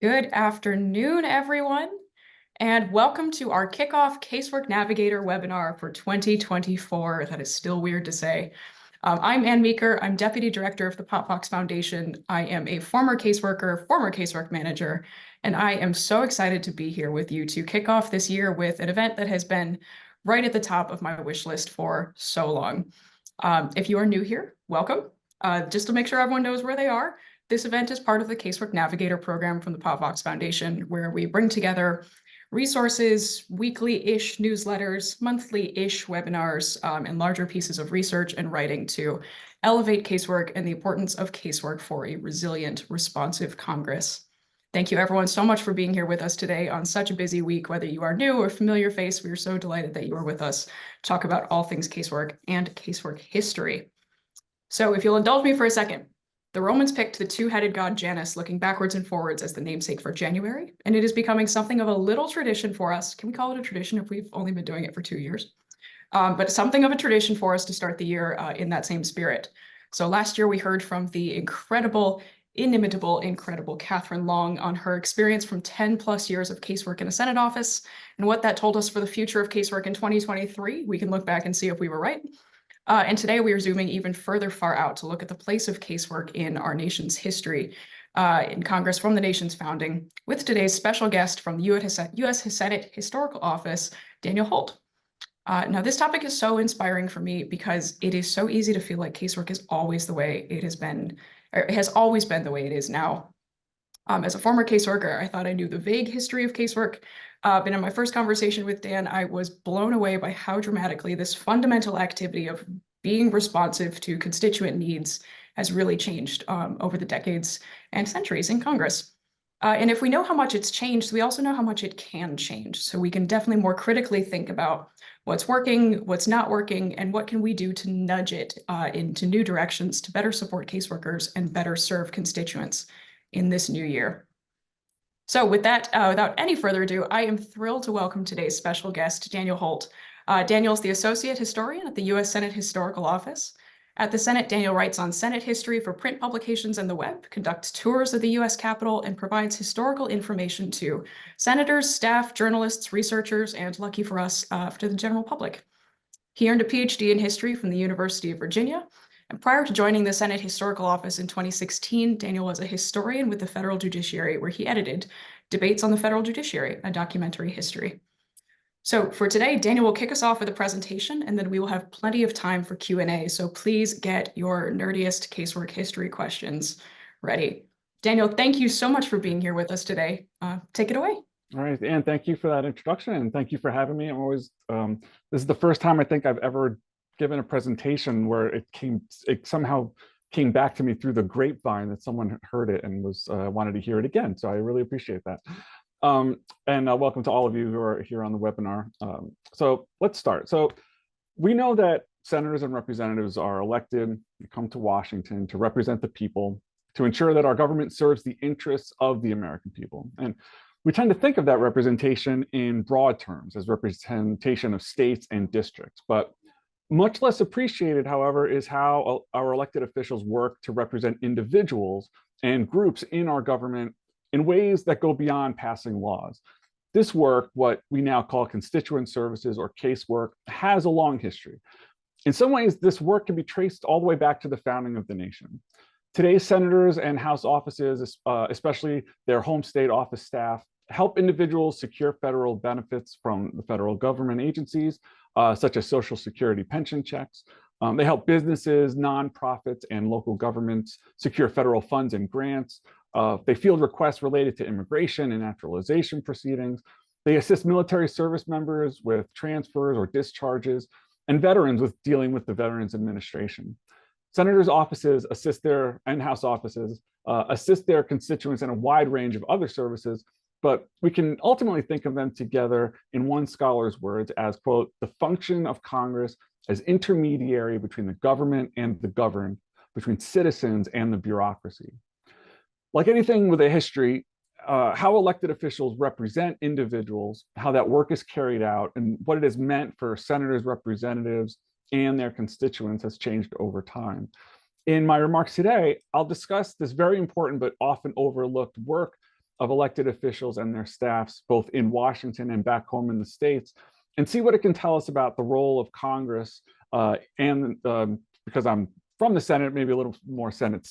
Good afternoon, everyone, and welcome to our kickoff Casework Navigator webinar for 2024. That is still weird to say. I'm Ann Meeker. I'm Deputy Director of the Pop Fox Foundation. I am a former caseworker, former casework manager, and I am so excited to be here with you to kick off this year with an event that has been right at the top of my wish list for so long. If you are new here, welcome. Just to make sure everyone knows where they are, this event is part of the Casework Navigator program from the Pop Fox Foundation, where we bring together resources, weekly-ish newsletters, monthly-ish webinars, and larger pieces of research and writing to elevate casework and the importance of casework for a resilient, responsive Congress. Thank you everyone so much for being here with us today on such a busy week. Whether you are new or familiar face, we are so delighted that you are with us to talk about all things casework and casework history. So if you'll indulge me for a second, the Romans picked the two-headed god Janus, looking backwards and forwards, as the namesake for January, and it is becoming something of a little tradition for us. Can we call it a tradition if we've only been doing it for 2 years? But something of a tradition for us to start the year in that same spirit. So last year we heard from the incredible Catherine Long on her experience from 10 plus years of casework in a Senate office and what that told us for the future of casework in 2023. We can look back and see if we were right. And today we are zooming even far out to look at the place of casework in our nation's history in Congress from the nation's founding, with today's special guest from the U.S. Senate Historical Office, Daniel Holt. Now, this topic is so inspiring for me because it is so easy to feel like casework is always the way it has been, or it has always been the way it is now. As a former caseworker, I thought I knew the vague history of casework, but in my first conversation with Dan, I was blown away by how dramatically this fundamental activity of being responsive to constituent needs has really changed over the decades and centuries in Congress. And if we know how much it's changed, we also know how much it can change. So we can definitely more critically think about what's working, what's not working, and what can we do to nudge it into new directions to better support caseworkers and better serve constituents in this new year. So with that, without any further ado, I am thrilled to welcome today's special guest, Daniel Holt. Daniel is the Associate Historian at the U.S. Senate Historical Office. At the Senate, Daniel writes on Senate history for print publications and the web, conducts tours of the U.S. Capitol, and provides historical information to senators, staff, journalists, researchers, and lucky for us, to the general public. He earned a PhD in history from the University of Virginia. And prior to joining the Senate Historical Office in 2016, Daniel was a historian with the federal judiciary, where he edited Debates on the Federal Judiciary, a documentary history. So for today, Daniel will kick us off with a presentation, and then we will have plenty of time for Q&A. So please get your nerdiest casework history questions ready. Daniel, thank you so much for being here with us today. Take it away. All right, Anne, thank you for that introduction, and thank you for having me. I'm always, this is the first time I think I've ever given a presentation where it somehow came back to me through the grapevine that someone heard it and was wanted to hear it again. So I really appreciate that. And welcome to all of you who are here on the webinar. So let's start. So we know that senators and representatives are elected to come to Washington to represent the people, to ensure that our government serves the interests of the American people. And we tend to think of that representation in broad terms as representation of states and districts, but much less appreciated, however, is how our elected officials work to represent individuals and groups in our government in ways that go beyond passing laws. This work, what we now call constituent services or casework, has a long history. In some ways, this work can be traced all the way back to the founding of the nation. Today's senators and House offices, especially their home state office staff, help individuals secure federal benefits from the federal government agencies, such as Social Security pension checks. They help businesses, nonprofits, and local governments secure federal funds and grants. They field requests related to immigration and naturalization proceedings. They assist military service members with transfers or discharges, and veterans with dealing with the Veterans Administration. Senators' offices assist their, and House offices assist their constituents in a wide range of other services, but we can ultimately think of them together in one scholar's words as, quote, the function of Congress as intermediary between the government and the governed, between citizens and the bureaucracy. Like anything with a history, how elected officials represent individuals, how that work is carried out, and what it has meant for senators, representatives, and their constituents has changed over time. In my remarks today, I'll discuss this very important but often overlooked work of elected officials and their staffs, both in Washington and back home in the States, and see what it can tell us about the role of Congress because I'm from the Senate, maybe a little more Senate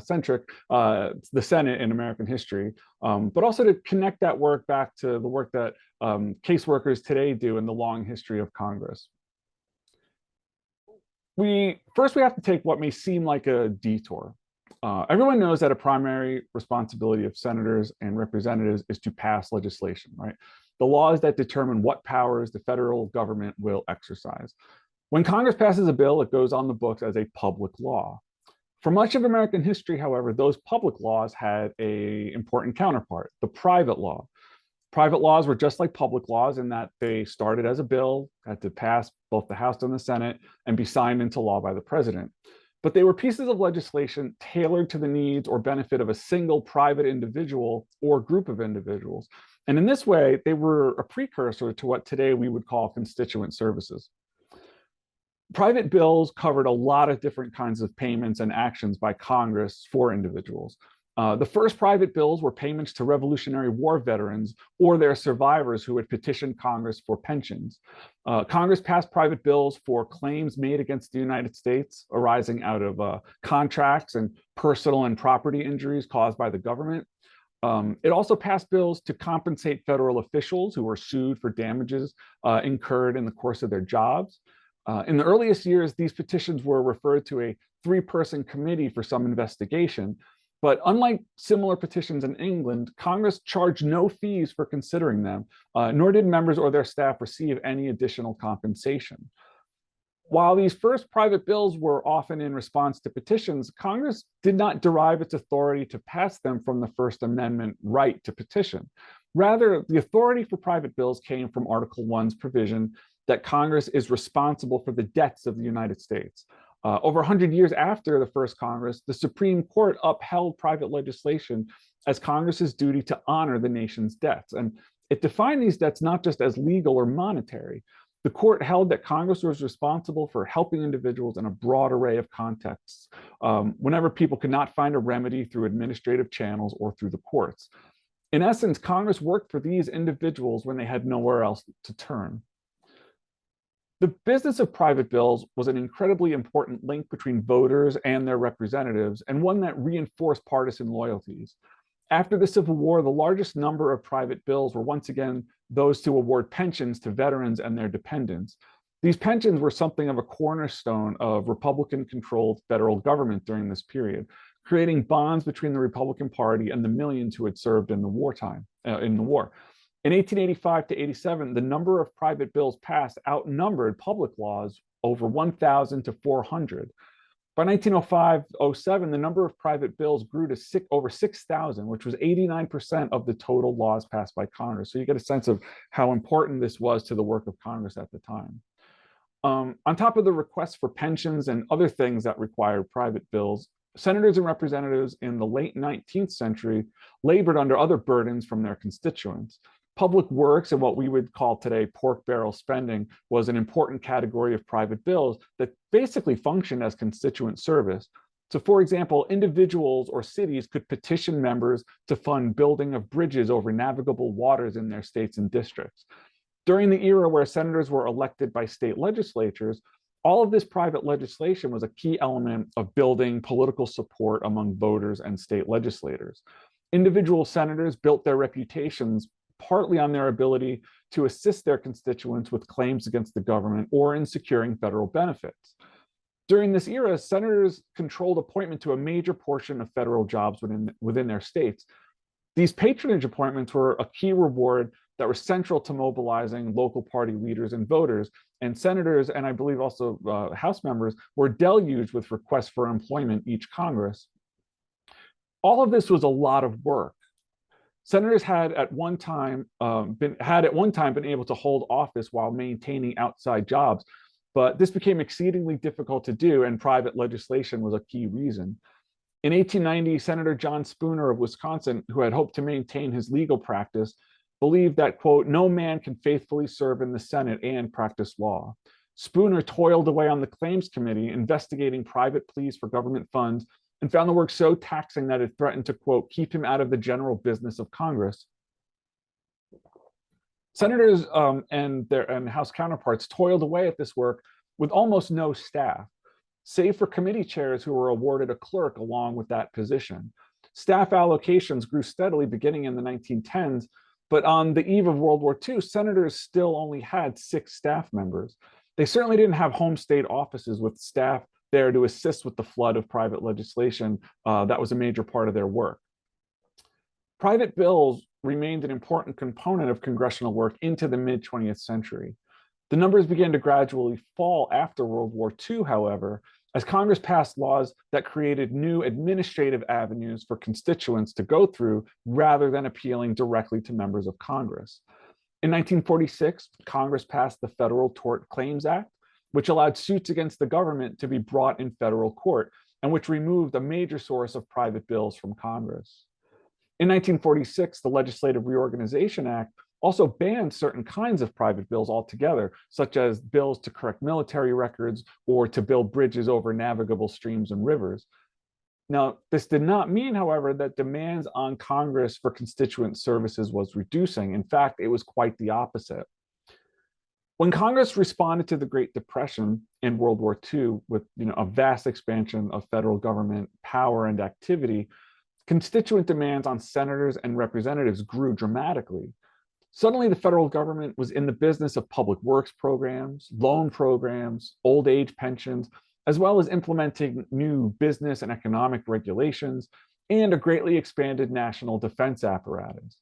centric, the Senate in American history, but also to connect that work back to the work that caseworkers today do in the long history of Congress. First, we have to take what may seem like a detour. Everyone knows that a primary responsibility of senators and representatives is to pass legislation, right? The laws that determine what powers the federal government will exercise. When Congress passes a bill, it goes on the books as a public law. For much of American history, however, those public laws had an important counterpart, the private law. Private laws were just like public laws in that they started as a bill, had to pass both the House and the Senate, and be signed into law by the president. But they were pieces of legislation tailored to the needs or benefit of a single private individual or group of individuals. And in this way, they were a precursor to what today we would call constituent services. Private bills covered a lot of different kinds of payments and actions by Congress for individuals. The first private bills were payments to Revolutionary War veterans or their survivors who had petitioned Congress for pensions. Congress passed private bills for claims made against the United States arising out of contracts and personal and property injuries caused by the government. It also passed bills to compensate federal officials who were sued for damages incurred in the course of their jobs. In the earliest years, these petitions were referred to a three-person committee for some investigation. But unlike similar petitions in England, Congress charged no fees for considering them, nor did members or their staff receive any additional compensation. While these first private bills were often in response to petitions, Congress did not derive its authority to pass them from the First Amendment right to petition. Rather, the authority for private bills came from Article 1's provision that Congress is responsible for the debts of the United States. Over 100 years after the first Congress, the Supreme Court upheld private legislation as Congress's duty to honor the nation's debts. And it defined these debts not just as legal or monetary. The court held that Congress was responsible for helping individuals in a broad array of contexts, whenever people could not find a remedy through administrative channels or through the courts. In essence, Congress worked for these individuals when they had nowhere else to turn. The business of private bills was an incredibly important link between voters and their representatives, and one that reinforced partisan loyalties. After the Civil War, the largest number of private bills were once again those to award pensions to veterans and their dependents. These pensions were something of a cornerstone of Republican-controlled federal government during this period, creating bonds between the Republican Party and the millions who had served in the war. In 1885 to 87, the number of private bills passed outnumbered public laws over 1,000 to 400. By 1905-07, the number of private bills grew to over 6,000, which was 89% of the total laws passed by Congress. So you get a sense of how important this was to the work of Congress at the time. On top of the requests for pensions and other things that required private bills, senators and representatives in the late 19th century labored under other burdens from their constituents. Public works and what we would call today pork barrel spending was an important category of private bills that basically functioned as constituent service. So for example, individuals or cities could petition members to fund building of bridges over navigable waters in their states and districts. During the era where senators were elected by state legislatures, all of this private legislation was a key element of building political support among voters and state legislators. Individual senators built their reputations partly on their ability to assist their constituents with claims against the government or in securing federal benefits. During this era, senators controlled appointment to a major portion of federal jobs within their states. These patronage appointments were a key reward that were central to mobilizing local party leaders and voters, and senators, and I believe also House members, were deluged with requests for employment each Congress. All of this was a lot of work. Senators had at one time been able to hold office while maintaining outside jobs, but this became exceedingly difficult to do, and private legislation was a key reason. In 1890, Senator John Spooner of Wisconsin, who had hoped to maintain his legal practice, believed that, quote, no man can faithfully serve in the Senate and practice law. Spooner toiled away on the Claims Committee, investigating private pleas for government funds and found the work so taxing that it threatened to, quote, keep him out of the general business of Congress. Senators and House counterparts toiled away at this work with almost no staff, save for committee chairs who were awarded a clerk along with that position. Staff allocations grew steadily beginning in the 1910s, but on the eve of World War II, senators still only had 6 staff members. They certainly didn't have home state offices with staff there to assist with the flood of private legislation that was a major part of their work. Private bills remained an important component of congressional work into the mid-20th century. The numbers began to gradually fall after World War II, however, as Congress passed laws that created new administrative avenues for constituents to go through rather than appealing directly to members of Congress. In 1946, Congress passed the Federal Tort Claims Act, which allowed suits against the government to be brought in federal court, and which removed a major source of private bills from Congress. In 1946, the Legislative Reorganization Act also banned certain kinds of private bills altogether, such as bills to correct military records or to build bridges over navigable streams and rivers. Now, this did not mean, however, that demands on Congress for constituent services was reducing. In fact, it was quite the opposite. When Congress responded to the Great Depression in World War II with a vast expansion of federal government power and activity, constituent demands on senators and representatives grew dramatically. Suddenly, the federal government was in the business of public works programs, loan programs, old age pensions, as well as implementing new business and economic regulations, and a greatly expanded national defense apparatus.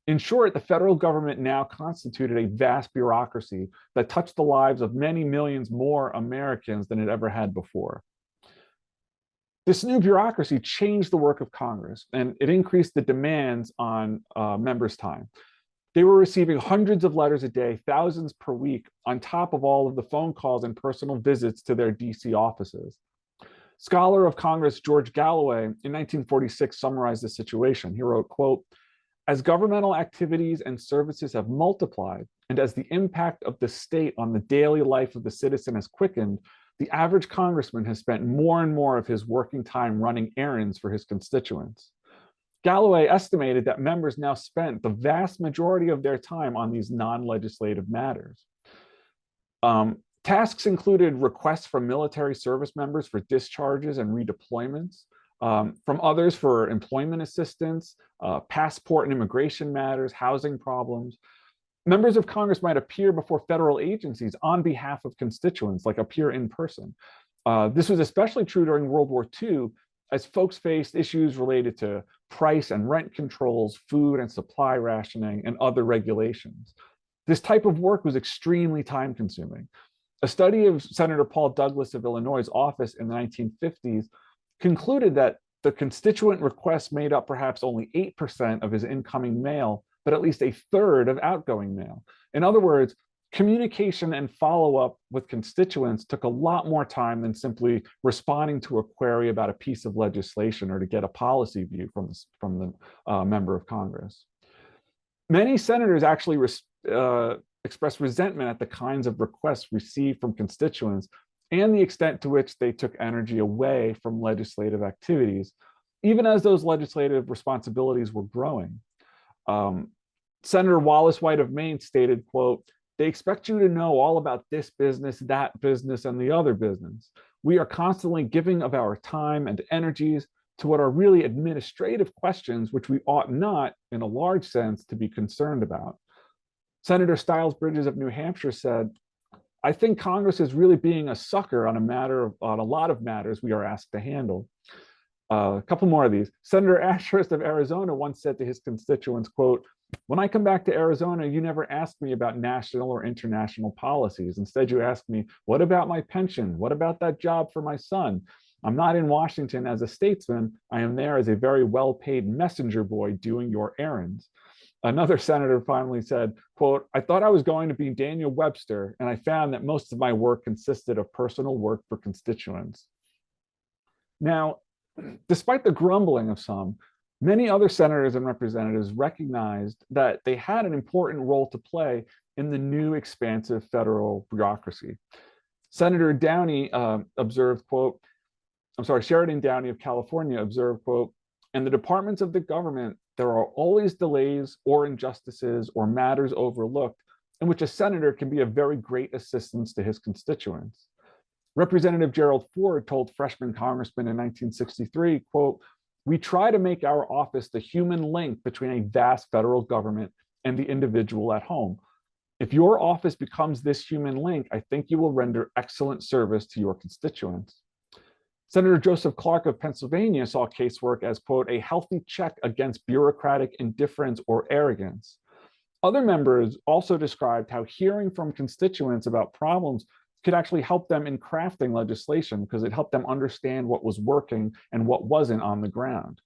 In short, the federal government now constituted a vast bureaucracy that touched the lives of many millions more Americans than it ever had before. This new bureaucracy changed the work of Congress, and it increased the demands on members' time. They were receiving hundreds of letters a day, thousands per week, on top of all of the phone calls and personal visits to their DC offices. Scholar of Congress George Galloway in 1946 summarized the situation. He wrote, quote, "As governmental activities and services have multiplied, and as the impact of the state on the daily life of the citizen has quickened, the average congressman has spent more and more of his working time running errands for his constituents." Galloway estimated that members now spent the vast majority of their time on these non-legislative matters. Tasks included requests from military service members for discharges and redeployments, from others for employment assistance, passport and immigration matters, housing problems. Members of Congress might appear before federal agencies on behalf of constituents, like appear in person. This was especially true during World War II, as folks faced issues related to price and rent controls, food and supply rationing, and other regulations. This type of work was extremely time-consuming. A study of Senator Paul Douglas of Illinois' office in the 1950s concluded that the constituent requests made up perhaps only 8% of his incoming mail, but at least a third of outgoing mail. In other words, communication and follow-up with constituents took a lot more time than simply responding to a query about a piece of legislation or to get a policy view from the member of Congress. Many senators actually expressed resentment at the kinds of requests received from constituents and the extent to which they took energy away from legislative activities, even as those legislative responsibilities were growing. Senator Wallace White of Maine stated, quote, "They expect you to know all about this business, that business, and the other business. We are constantly giving of our time and energies to what are really administrative questions, which we ought not, in a large sense, to be concerned about." Senator Stiles Bridges of New Hampshire said, "I think Congress is really being a sucker on a lot of matters we are asked to handle." A couple more of these. Senator Ashurst of Arizona once said to his constituents, quote, "When I come back to Arizona, you never ask me about national or international policies. Instead, you ask me, what about my pension? What about that job for my son? I'm not in Washington as a statesman. I am there as a very well-paid messenger boy doing your errands." Another senator finally said, quote, "I thought I was going to be Daniel Webster, and I found that most of my work consisted of personal work for constituents." Now, despite the grumbling of some, many other senators and representatives recognized that they had an important role to play in the new expansive federal bureaucracy. Senator Downey observed, quote, Sheridan Downey of California observed, quote, "In the departments of the government, there are always delays or injustices or matters overlooked in which a senator can be of very great assistance to his constituents." Representative Gerald Ford told freshman congressman in 1963, quote, "We try to make our office the human link between a vast federal government and the individual at home. If your office becomes this human link, I think you will render excellent service to your constituents." Senator Joseph Clark of Pennsylvania saw casework as, quote, "a healthy check against bureaucratic indifference or arrogance." Other members also described how hearing from constituents about problems could actually help them in crafting legislation because it helped them understand what was working and what wasn't on the ground.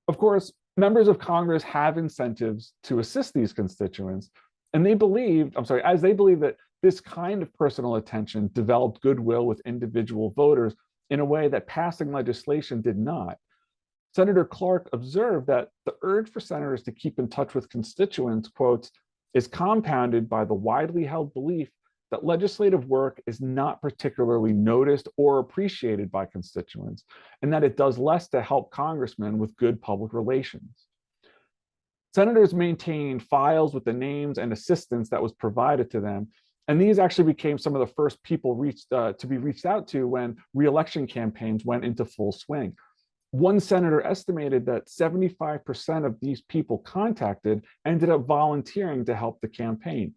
Of course, members of Congress have incentives to assist these constituents, and they believed, as they believe that this kind of personal attention developed goodwill with individual voters in a way that passing legislation did not. Senator Clark observed that the urge for senators to keep in touch with constituents, quotes, "is compounded by the widely held belief that legislative work is not particularly noticed or appreciated by constituents, and that it does less to help congressmen with good public relations." Senators maintained files with the names and assistance that was provided to them, and these actually became some of the first people to be reached out to when re-election campaigns went into full swing. One senator estimated that 75% of these people contacted ended up volunteering to help the campaign.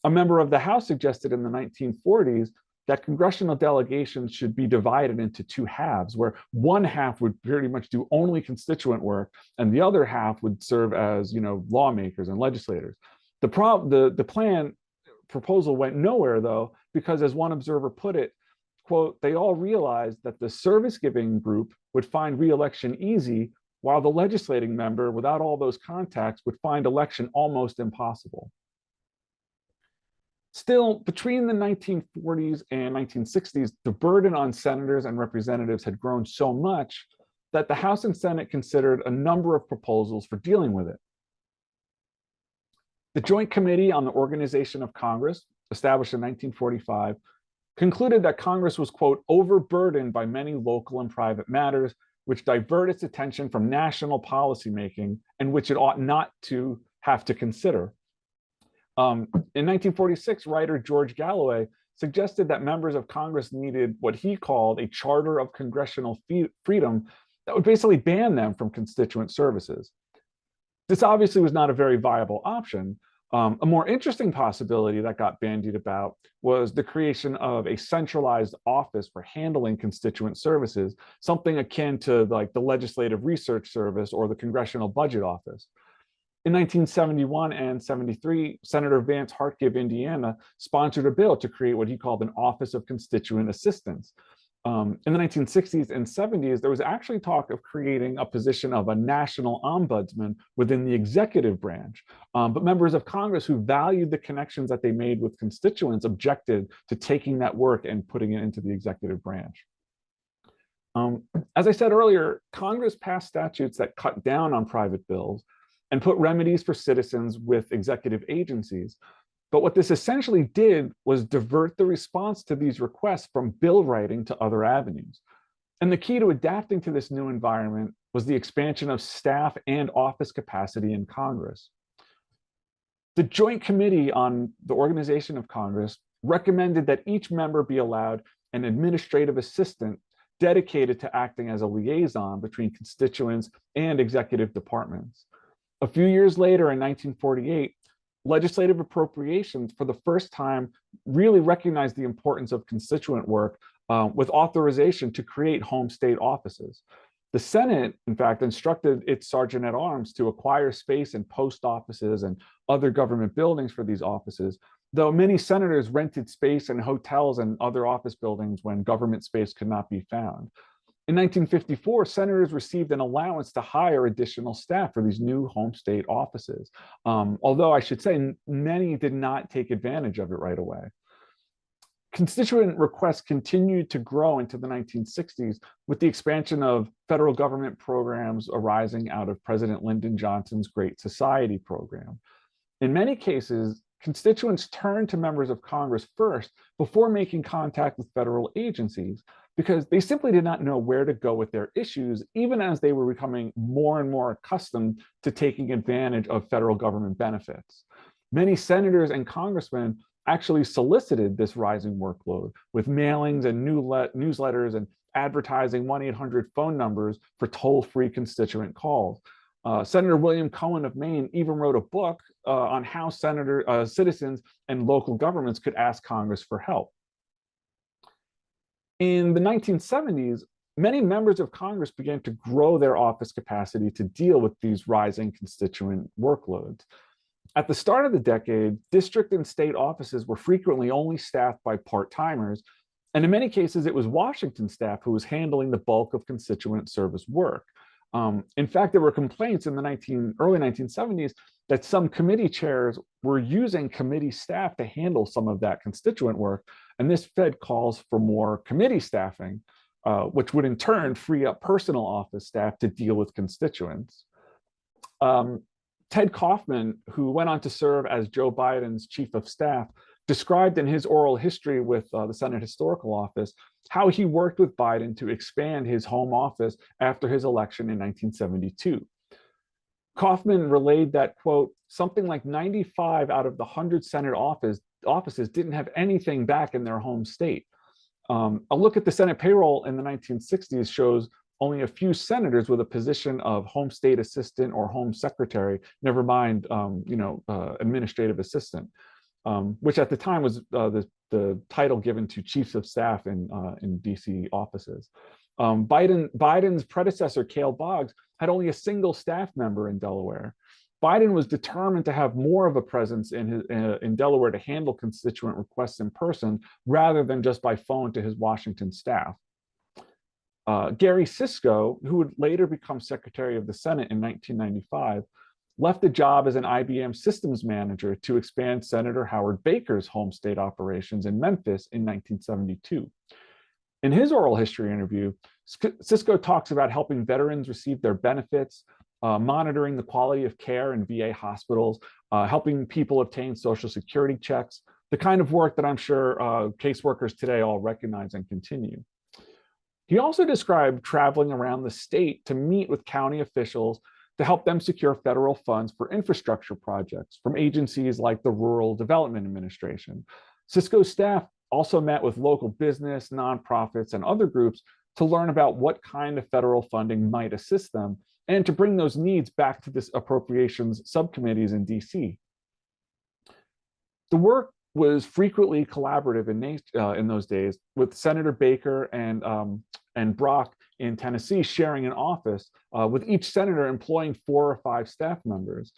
A member of the House suggested in the 1940s that congressional delegations should be divided into two halves, where one half would pretty much do only constituent work, and the other half would serve as, lawmakers and legislators. The proposal went nowhere, though, because as one observer put it, quote, "They all realized that the service-giving group would find re-election easy, while the legislating member, without all those contacts, would find election almost impossible." Still, between the 1940s and 1960s, the burden on senators and representatives had grown so much that the House and Senate considered a number of proposals for dealing with it. The Joint Committee on the Organization of Congress, established in 1945, concluded that Congress was, quote, "overburdened by many local and private matters, which divert its attention from national policymaking and which it ought not to have to consider." In 1946, writer George Galloway suggested that members of Congress needed what he called a charter of congressional freedom that would basically ban them from constituent services. This obviously was not a very viable option. A more interesting possibility that got bandied about was the creation of a centralized office for handling constituent services, something akin to like the Legislative Research Service or the Congressional Budget Office. In 1971 and 73, Senator Vance Hartke of Indiana sponsored a bill to create what he called an Office of Constituent Assistance. In the 1960s and 70s, there was actually talk of creating a position of a national ombudsman within the executive branch. But members of Congress who valued the connections that they made with constituents objected to taking that work and putting it into the executive branch. As I said earlier, Congress passed statutes that cut down on private bills and put remedies for citizens with executive agencies. But what this essentially did was divert the response to these requests from bill writing to other avenues. And the key to adapting to this new environment was the expansion of staff and office capacity in Congress. The Joint Committee on the Organization of Congress recommended that each member be allowed an administrative assistant dedicated to acting as a liaison between constituents and executive departments. A few years later, in 1948, legislative appropriations for the first time really recognized the importance of constituent work with authorization to create home state offices. The Senate, in fact, instructed its sergeant at arms to acquire space in post offices and other government buildings for these offices, though many senators rented space in hotels and other office buildings when government space could not be found. In 1954, senators received an allowance to hire additional staff for these new home state offices. Although I should say many did not take advantage of it right away. Constituent requests continued to grow into the 1960s with the expansion of federal government programs arising out of President Lyndon Johnson's Great Society program. In many cases, constituents turned to members of Congress first before making contact with federal agencies. because they simply did not know where to go with their issues, even as they were becoming more and more accustomed to taking advantage of federal government benefits. Many senators and congressmen actually solicited this rising workload with mailings and newsletters and advertising 1-800 phone numbers for toll-free constituent calls. Senator William Cohen of Maine even wrote a book on how citizens and local governments could ask Congress for help. In the 1970s, many members of Congress began to grow their office capacity to deal with these rising constituent workloads. At the start of the decade, district and state offices were frequently only staffed by part-timers, and in many cases, it was Washington staff who was handling the bulk of constituent service work. In fact, there were complaints in the early 1970s that some committee chairs were using committee staff to handle some of that constituent work, and this fed calls for more committee staffing, which would in turn free up personal office staff to deal with constituents. Ted Kaufman, who went on to serve as Joe Biden's chief of staff, described in his oral history with the Senate Historical Office how he worked with Biden to expand his home office after his election in 1972. Kaufman relayed that, quote, something like 95 out of the 100 Senate offices didn't have anything back in their home state. A look at the Senate payroll in the 1960s shows only a few senators with a position of home state assistant or home secretary, never mind, administrative assistant, which at the time was the title given to chiefs of staff in DC offices. Biden's predecessor, Cale Boggs, had only a single staff member in Delaware. Biden was determined to have more of a presence in Delaware to handle constituent requests in person rather than just by phone to his Washington staff. Gary Sisko, who would later become Secretary of the Senate in 1995, left a job as an IBM systems manager to expand Senator Howard Baker's home state operations in Memphis in 1972. In his oral history interview, Sisko talks about helping veterans receive their benefits, monitoring the quality of care in VA hospitals, helping people obtain Social Security checks, the kind of work that I'm sure caseworkers today all recognize and continue. He also described traveling around the state to meet with county officials to help them secure federal funds for infrastructure projects from agencies like the Rural Development Administration. Sisko's staff also met with local business, nonprofits, and other groups to learn about what kind of federal funding might assist them and to bring those needs back to this appropriations subcommittees in DC. The work was frequently collaborative in those days, with Senator Baker and Brock in Tennessee sharing an office, with each senator employing 4 or 5 staff members.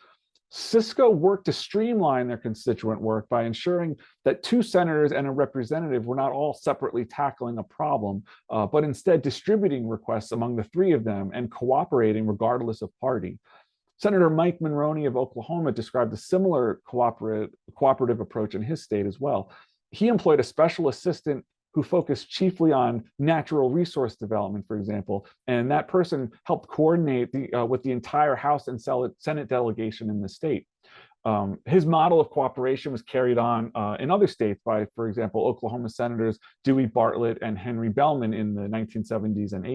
Sisko worked to streamline their constituent work by ensuring that 2 senators and a representative were not all separately tackling a problem, but instead distributing requests among the 3 of them and cooperating regardless of party. Senator Mike Monroney of Oklahoma described a similar cooperative approach in his state as well. He employed a special assistant who focused chiefly on natural resource development, for example, and that person helped coordinate with the entire House and Senate delegation in the state. His model of cooperation was carried on in other states by, for example, Oklahoma Senators Dewey Bartlett and Henry Bellman in the 1970s and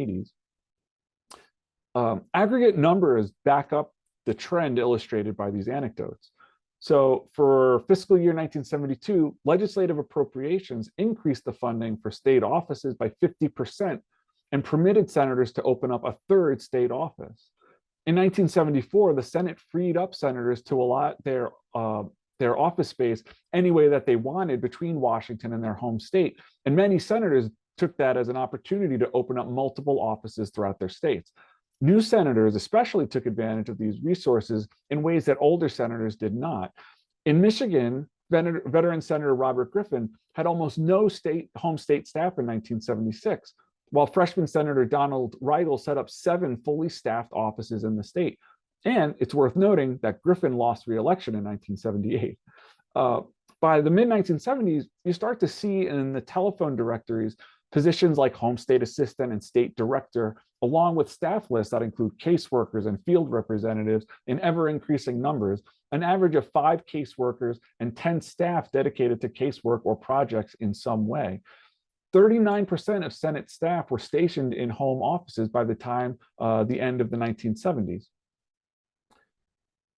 80s. Aggregate numbers back up the trend illustrated by these anecdotes. So for fiscal year 1972, legislative appropriations increased the funding for state offices by 50% and permitted senators to open up a 3rd state office. In 1974, the Senate freed up senators to allot their office space any way that they wanted between Washington and their home state. And many senators took that as an opportunity to open up multiple offices throughout their states. New senators especially took advantage of these resources in ways that older senators did not. In Michigan, veteran Senator Robert Griffin had almost no home state staff in 1976, while freshman Senator Donald Reigel set up 7 fully staffed offices in the state. And it's worth noting that Griffin lost re-election in 1978. By the mid-1970s, you start to see in the telephone directories positions like home state assistant and state director, along with staff lists that include caseworkers and field representatives in ever-increasing numbers, an average of 5 caseworkers and 10 staff dedicated to casework or projects in some way. 39% of Senate staff were stationed in home offices by the time the end of the 1970s.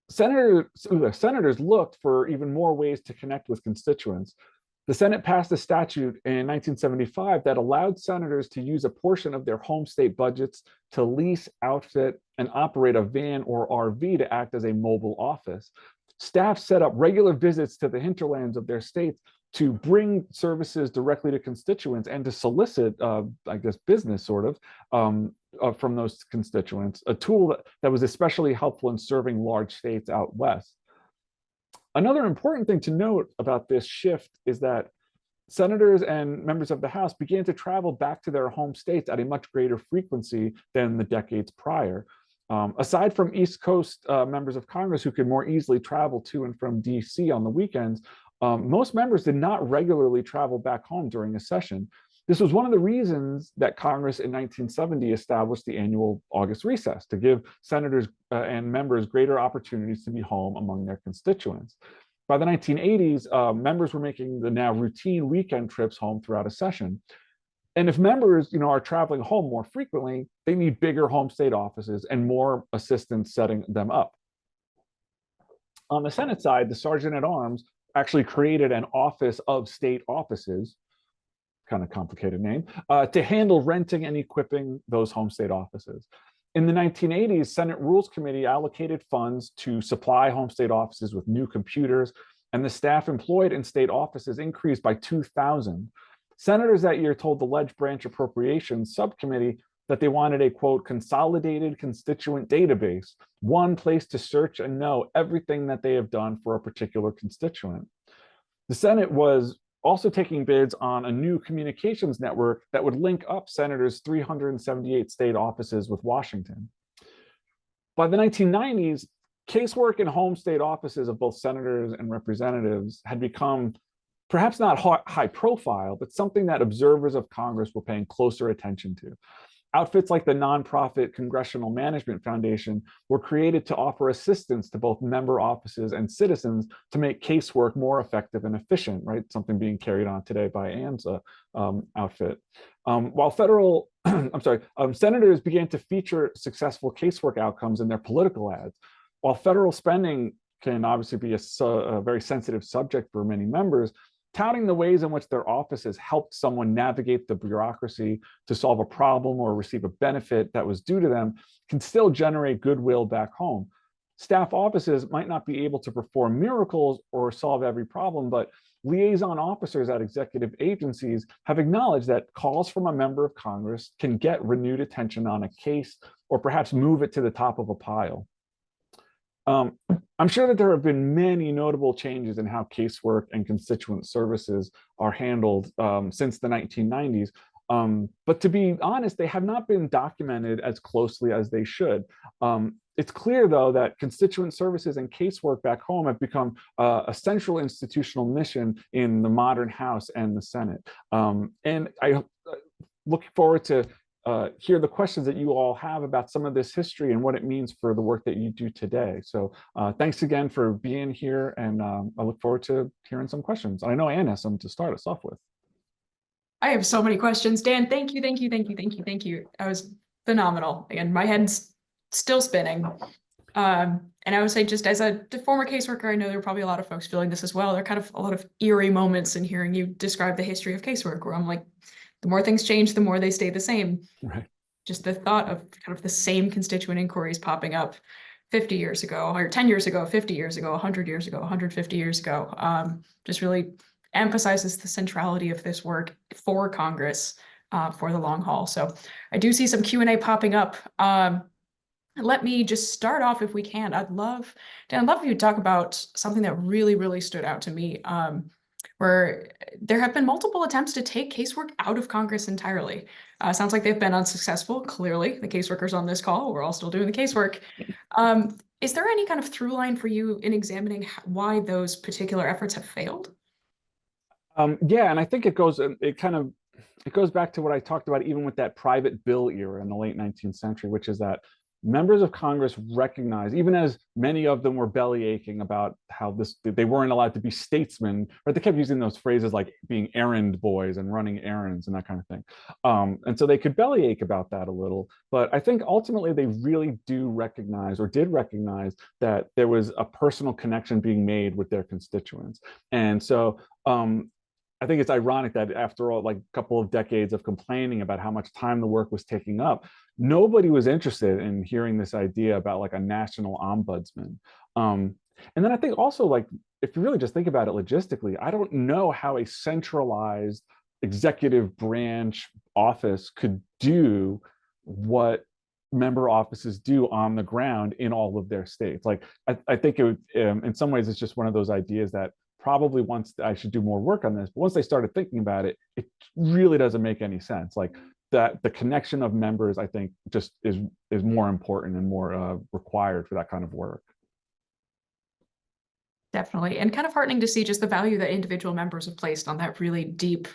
Senators looked for even more ways to connect with constituents. The Senate passed a statute in 1975 that allowed senators to use a portion of their home state budgets to lease, outfit, and operate a van or RV to act as a mobile office. Staff set up regular visits to the hinterlands of their states to bring services directly to constituents and to solicit, I guess, business sort of from those constituents, a tool that was especially helpful in serving large states out west. Another important thing to note about this shift is that senators and members of the House began to travel back to their home states at a much greater frequency than the decades prior. Aside from East Coast members of Congress who could more easily travel to and from DC on the weekends, most members did not regularly travel back home during a session. This was one of the reasons that Congress in 1970 established the annual August recess, to give senators and members greater opportunities to be home among their constituents. By the 1980s, members were making the now routine weekend trips home throughout a session. And if members, are traveling home more frequently, they need bigger home state offices and more assistance setting them up. On the Senate side, the Sergeant at Arms actually created an office of state offices, kind of complicated name, to handle renting and equipping those home state offices. In the 1980s, Senate Rules Committee allocated funds to supply home state offices with new computers, and the staff employed in state offices increased by 2,000. Senators that year told the Ledge Branch Appropriations Subcommittee that they wanted a, quote, consolidated constituent database, one place to search and know everything that they have done for a particular constituent. The Senate was also taking bids on a new communications network that would link up senators' 378 state offices with Washington. By the 1990s, casework in home state offices of both senators and representatives had become perhaps not high profile, but something that observers of Congress were paying closer attention to. Outfits like the nonprofit Congressional Management Foundation were created to offer assistance to both member offices and citizens to make casework more effective and efficient, right? Something being carried on today by Ann's outfit. While federal, senators began to feature successful casework outcomes in their political ads. While federal spending can obviously be a very sensitive subject for many members, touting the ways in which their offices helped someone navigate the bureaucracy to solve a problem or receive a benefit that was due to them can still generate goodwill back home. Staff offices might not be able to perform miracles or solve every problem, but liaison officers at executive agencies have acknowledged that calls from a member of Congress can get renewed attention on a case or perhaps move it to the top of a pile. I'm sure that there have been many notable changes in how casework and constituent services are handled since the 1990s. But to be honest, they have not been documented as closely as they should. It's clear, though, that constituent services and casework back home have become a central institutional mission in the modern House and the Senate. And I look forward to hear the questions that you all have about some of this history and what it means for the work that you do today. So thanks again for being here, and I look forward to hearing some questions. I know Anne has some to start us off with. I have so many questions. Dan, thank you. That was phenomenal. Again, my head's still spinning. And I would say, just as a former caseworker, I know there are probably a lot of folks feeling this as well. There are kind of a lot of eerie moments in hearing you describe the history of casework, where I'm like, the more things change, the more they stay the same. Right. Just the thought of kind of the same constituent inquiries popping up 50 years ago, or 10 years ago, 50 years ago, 100 years ago, 150 years ago, just really emphasizes the centrality of this work for Congress for the long haul. So I do see some Q&A popping up. Let me just start off, if we can. Dan, I'd love you to talk about something that really stood out to me, where there have been multiple attempts to take casework out of Congress entirely. Sounds like they've been unsuccessful. Clearly, the caseworkers on this call, we're all still doing the casework. Is there any kind of through line for you in examining why those particular efforts have failed? Yeah, and I think it goes back to what I talked about even with that private bill era in the late 19th century, which is that members of Congress recognize, even as many of them were belly aching about how they weren't allowed to be statesmen, but they kept using those phrases like being errand boys and running errands and that kind of thing. And so they could belly ache about that a little. But I think ultimately they really do recognize, or did recognize, that there was a personal connection being made with their constituents. And so I think it's ironic that after all, like a couple of decades of complaining about how much time the work was taking up, nobody was interested in hearing this idea about like a national ombudsman. And then I think also, like, if you really just think about it logistically, I don't know how a centralized executive branch office could do what member offices do on the ground in all of their states. Like, I think it would, in some ways, it's just one of those ideas that probably once I should do more work on this, but once they started thinking about it, it really doesn't make any sense. Like that, the connection of members, I think, just is more important and more required for that kind of work. Definitely, and kind of heartening to see just the value that individual members have placed on that really deep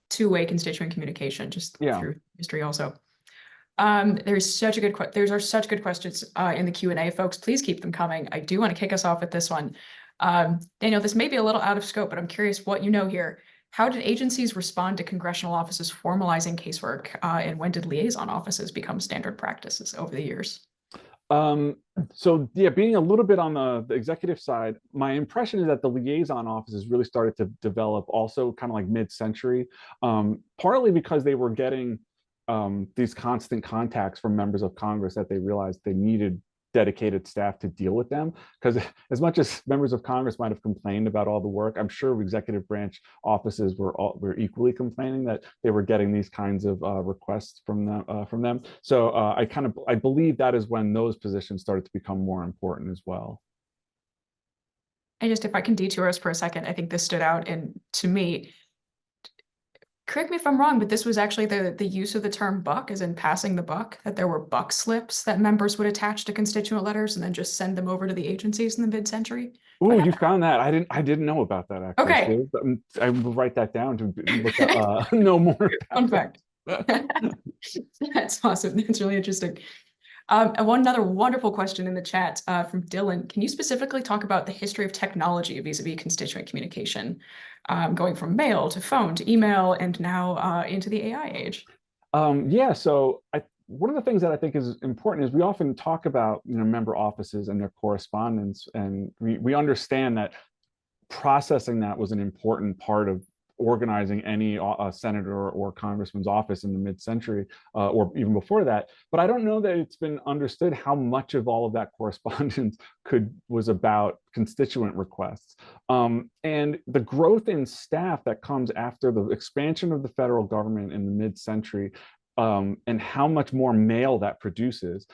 two-way constituent communication, just through history also. There's such good questions in the Q&A, folks. Please keep them coming. I do want to kick us off with this one. Daniel, this may be a little out of scope, but I'm curious what you know here. How did agencies respond to congressional offices formalizing casework, and when did liaison offices become standard practices over the years? So yeah, being a little bit on the executive side, my impression is that the liaison offices really started to develop also kind of like mid-century, partly because they were getting these constant contacts from members of Congress that they realized they needed dedicated staff to deal with them. Because as much as members of Congress might have complained about all the work, I'm sure executive branch offices were equally complaining that they were getting these kinds of requests from them. So I believe that is when those positions started to become more important as well. And just if I can detour us for a second, I think this stood out, and to me, correct me if I'm wrong, but this was actually the use of the term buck, as in passing the buck, that there were buck slips that members would attach to constituent letters and then just send them over to the agencies in the mid-century. Oh, you found that? I didn't know about that actually. Okay. So I will write that down to look at, know more Fun fact. That's awesome. That's really interesting. And one other wonderful question in the chat from Dylan. Can you specifically talk about the history of technology vis-a-vis constituent communication, going from mail to phone to email and now into the AI age? Yeah, so one of the things that I think is important is we often talk about, member offices and their correspondence, and we understand that processing that was an important part of organizing any senator or congressman's office in the mid-century, or even before that. But I don't know that it's been understood how much of all of that correspondence was about constituent requests. And the growth in staff that comes after the expansion of the federal government in the mid-century, and how much more mail that produces,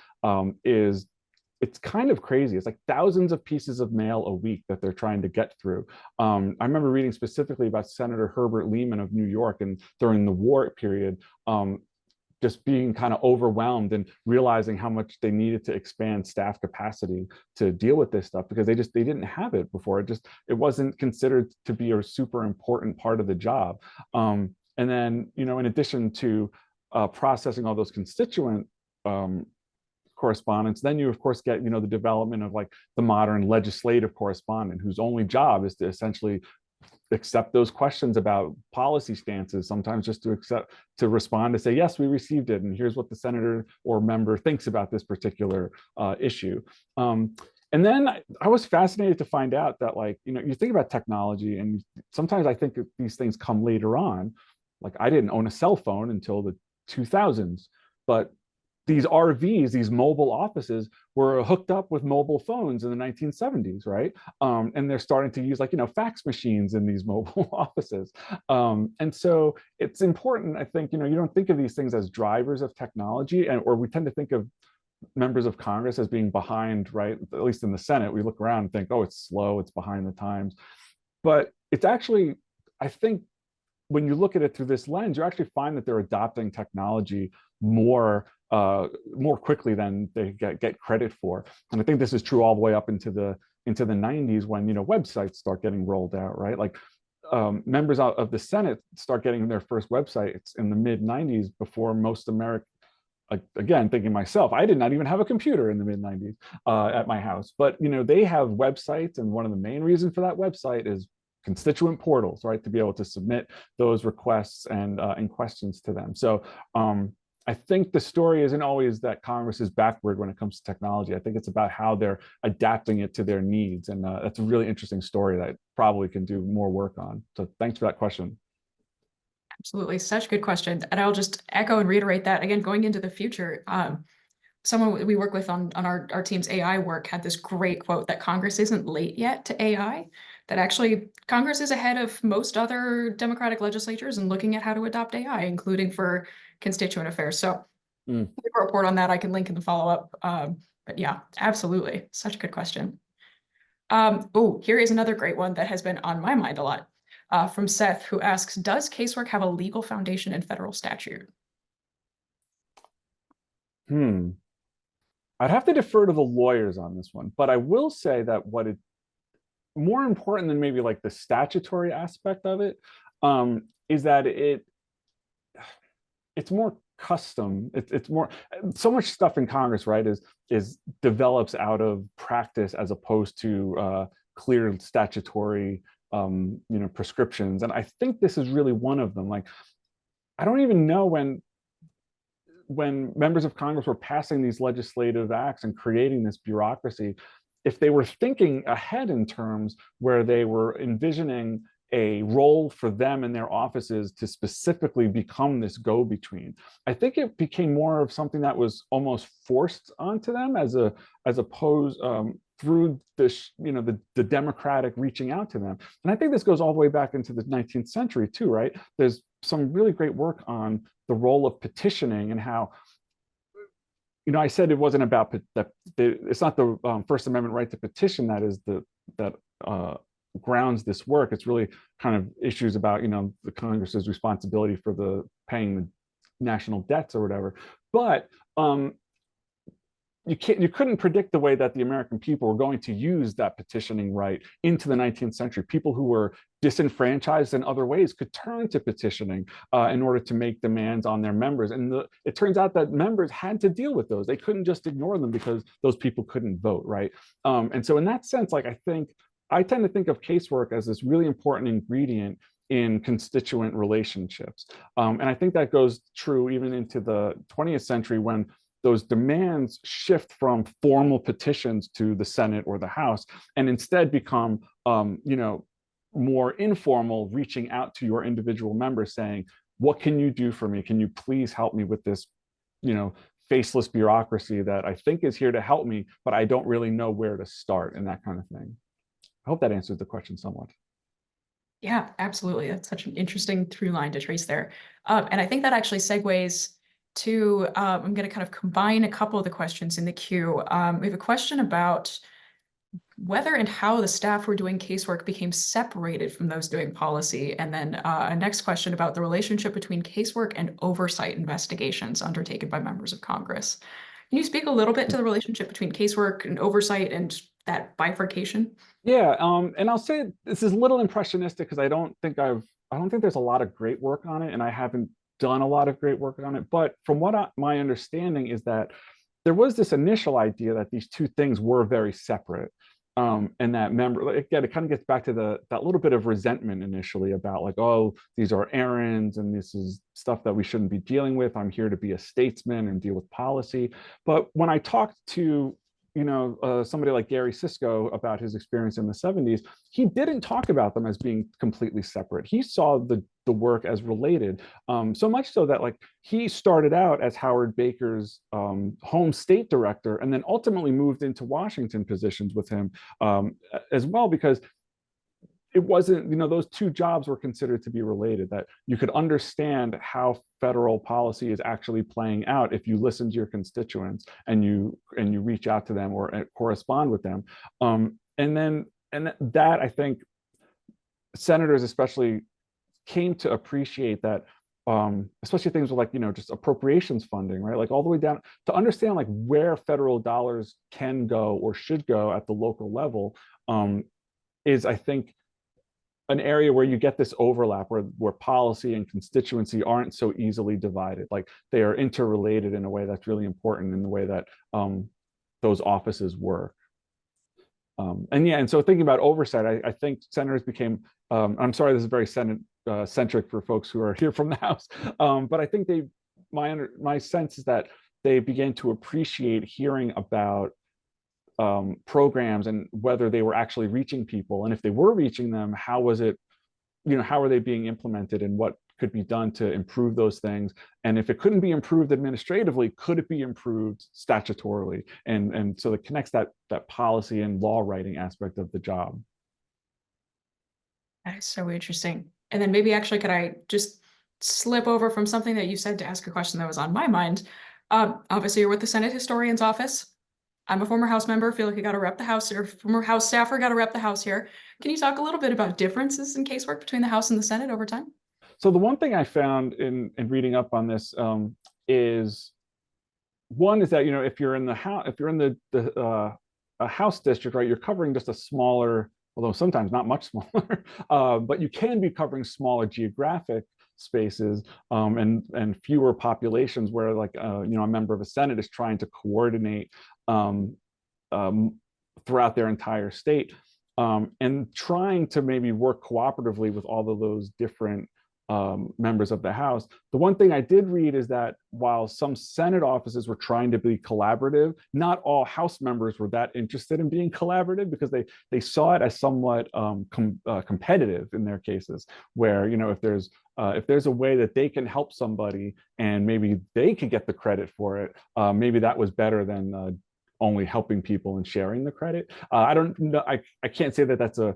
it's kind of crazy. It's like thousands of pieces of mail a week that they're trying to get through. I remember reading specifically about Senator Herbert Lehman of New York, and during the war period, just being kind of overwhelmed and realizing how much they needed to expand staff capacity to deal with this stuff, because they didn't have it before. It wasn't considered to be a super important part of the job. And then, in addition to processing all those constituent correspondence, then you of course get the development of like the modern legislative correspondent, whose only job is to essentially accept those questions about policy stances, sometimes just to respond to say, yes, we received it, and here's what the senator or member thinks about this particular issue. And then I was fascinated to find out that, like, you think about technology, and sometimes I think that these things come later on. Like, I didn't own a cell phone until the 2000s, but these RVs, these mobile offices, were hooked up with mobile phones in the 1970s, right? And they're starting to use, like, fax machines in these mobile offices. And so it's important, I think, you don't think of these things as drivers of technology, or we tend to think of members of Congress as being behind, right? At least in the Senate, we look around and think, oh, it's slow, it's behind the times. But it's actually, I think, when you look at it through this lens, you actually find that they're adopting technology more quickly than they get credit for. And I think this is true all the way up into the 90s, when websites start getting rolled out, right? Like, members of the Senate start getting their first websites in the mid 90s, before most again, thinking myself, I did not even have a computer in the mid 90s at my house. But they have websites, and one of the main reasons for that website is constituent portals, right? To be able to submit those requests and questions to them. So I think the story isn't always that Congress is backward when it comes to technology. I think it's about how they're adapting it to their needs. And that's a really interesting story that I probably can do more work on. So thanks for that question. Absolutely, such a good question. And I'll just echo and reiterate that again, going into the future. Someone we work with on our team's AI work had this great quote that Congress isn't late yet to AI, that actually Congress is ahead of most other Democratic legislatures in looking at how to adopt AI, including for constituent affairs. So we have a report on that I can link in the follow-up. But yeah, absolutely. Such a good question. Oh, here is another great one that has been on my mind a lot from Seth, who asks, does casework have a legal foundation in federal statute? I'd have to defer to the lawyers on this one, but I will say that more important than maybe like the statutory aspect of it, is that it's more custom. It's more, so much stuff in Congress, right, is develops out of practice as opposed to clear statutory prescriptions. And I think this is really one of them. Like, I don't even know when members of Congress were passing these legislative acts and creating this bureaucracy, if they were thinking ahead in terms where they were envisioning a role for them in their offices to specifically become this go-between. I think it became more of something that was almost forced onto them as opposed through the democratic reaching out to them. And I think this goes all the way back into the 19th century too, right? There's some really great work on the role of petitioning and how, I said it wasn't about it's not the First Amendment right to petition that grounds this work. It's really kind of issues about the Congress's responsibility for the paying the national debts or whatever. But you couldn't predict the way that the American people were going to use that petitioning right into the 19th century. People who were disenfranchised in other ways could turn to petitioning in order to make demands on their members. And it turns out that members had to deal with those. They couldn't just ignore them because those people couldn't vote, right? And so in that sense, like, I tend to think of casework as this really important ingredient in constituent relationships. And I think that goes true even into the 20th century when those demands shift from formal petitions to the Senate or the House and instead become, more informal, reaching out to your individual members saying, what can you do for me? Can you please help me with this, faceless bureaucracy that I think is here to help me, but I don't really know where to start, and that kind of thing. I hope that answers the question somewhat. Yeah, absolutely. That's such an interesting through line to trace there. And I think that actually segues to, I'm going to kind of combine a couple of the questions in the queue. We have a question about whether and how the staff who were doing casework became separated from those doing policy. And then a next question about the relationship between casework and oversight investigations undertaken by members of Congress. Can you speak a little bit to the relationship between casework and oversight and that bifurcation? Yeah, and I'll say this is a little impressionistic because I don't think there's a lot of great work on it, and I haven't done a lot of great work on it. But from what my understanding is that there was this initial idea that these two things were very separate. And that again, it kind of gets back to that little bit of resentment initially about like, oh, these are errands and this is stuff that we shouldn't be dealing with. I'm here to be a statesman and deal with policy. But when I talked to somebody like Gary Sisko about his experience in the 70s, he didn't talk about them as being completely separate. He saw the work as related, so much so that like he started out as Howard Baker's home state director and then ultimately moved into Washington positions with him as well, because it wasn't, those two jobs were considered to be related, that you could understand how federal policy is actually playing out if you listen to your constituents and you reach out to them or correspond with them. And that I think senators especially came to appreciate that, especially things with like, just appropriations funding, right? Like all the way down to understand like where federal dollars can go or should go at the local level is, I think, an area where you get this overlap where policy and constituency aren't so easily divided. Like they are interrelated in a way that's really important in the way that those offices work. And yeah, and so thinking about oversight, I think senators became, I'm sorry, this is very Senate centric for folks who are here from the House, but I think my sense is that they began to appreciate hearing about programs and whether they were actually reaching people. And if they were reaching them, how was it, how are they being implemented and what could be done to improve those things? And if it couldn't be improved administratively, could it be improved statutorily? And so it connects that policy and law writing aspect of the job. That is so interesting. And then maybe actually, could I just slip over from something that you said to ask a question that was on my mind? Obviously, you're with the Senate Historian's Office. I'm a former House member, feel like I got to rep the House, or former House staffer, got to rep the House here. Can you talk a little bit about differences in casework between the House and the Senate over time? So the one thing I found in reading up on this is one is that if you're in the House, if you're in the a House district, right, you're covering just a smaller, although sometimes not much smaller, but you can be covering smaller geographic spaces and fewer populations where like a member of a Senate is trying to coordinate throughout their entire state and trying to maybe work cooperatively with all of those different members of the House. The one thing I did read is that while some Senate offices were trying to be collaborative, not all House members were that interested in being collaborative because they saw it as somewhat competitive in their cases, where if there's a way that they can help somebody and maybe they could get the credit for it, maybe that was better than only helping people and sharing the credit. I don't know. I can't say that that's a